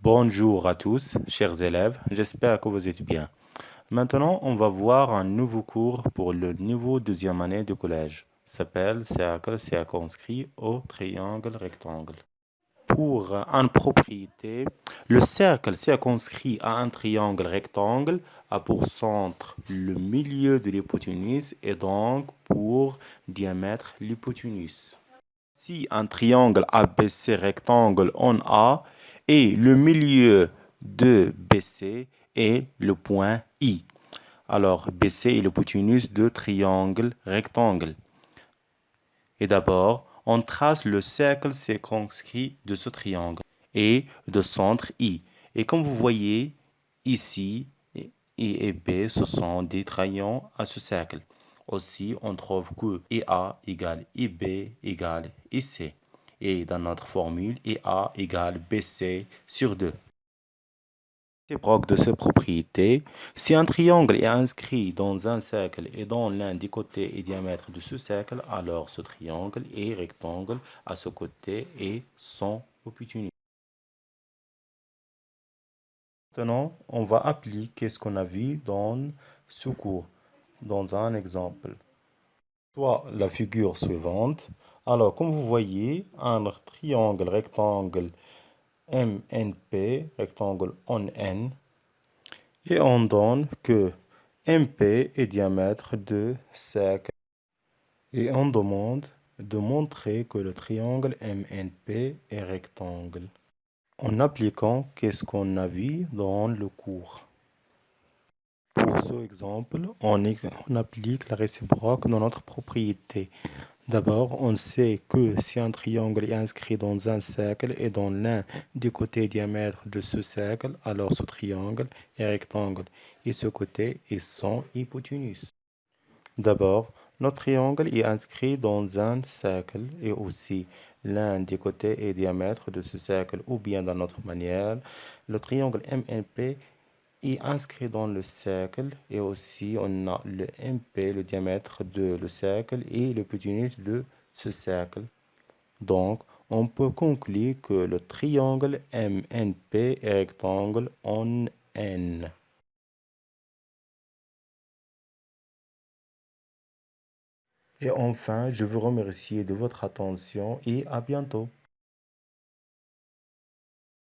Bonjour à tous, chers élèves, j'espère que vous êtes bien. Maintenant, on va voir un nouveau cours pour le niveau deuxième année de collège. S'appelle cercle circonscrit au triangle rectangle. Pour une propriété, le cercle circonscrit à un triangle rectangle a pour centre le milieu de l'hypoténuse et donc pour diamètre l'hypoténuse. Si un triangle ABC rectangle en A et le milieu de BC est le point I. Alors, BC est l'hypoténuse de triangle rectangle. Et d'abord, on trace le cercle circonscrit de ce triangle et de centre I. Et comme vous voyez ici, I et B, ce sont des triangles à ce cercle. Aussi, on trouve que IA égale IB égale IC. Et dans notre formule, IA égale BC sur 2. Réciproque de cette propriété, si un triangle est inscrit dans un cercle et dont l'un des côtés est diamètre de ce cercle, alors ce triangle est rectangle à ce côté et son hypoténuse. Maintenant, on va appliquer ce qu'on a vu dans ce cours, dans un exemple. Soit la figure suivante. Alors, comme vous voyez, un triangle rectangle MNP, rectangle en N, et on donne que MP est diamètre de cercle. Et on demande de montrer que le triangle MNP est rectangle. En appliquant qu'est-ce qu'on a vu dans le cours. Pour ce exemple, on applique la réciproque dans notre propriété. D'abord, on sait que si un triangle est inscrit dans un cercle et dans l'un des côtés diamètres de ce cercle, alors ce triangle est rectangle et ce côté est son hypoténuse. D'abord, notre triangle est inscrit dans un cercle et aussi l'un des côtés est diamètre de ce cercle ou bien d'une autre manière, le triangle MNP est inscrit dans le cercle et aussi on a le MP, le diamètre de le cercle et l'hypoténuse de ce cercle. Donc, on peut conclure que le triangle MNP est rectangle en N. Et enfin, je vous remercie de votre attention et à bientôt.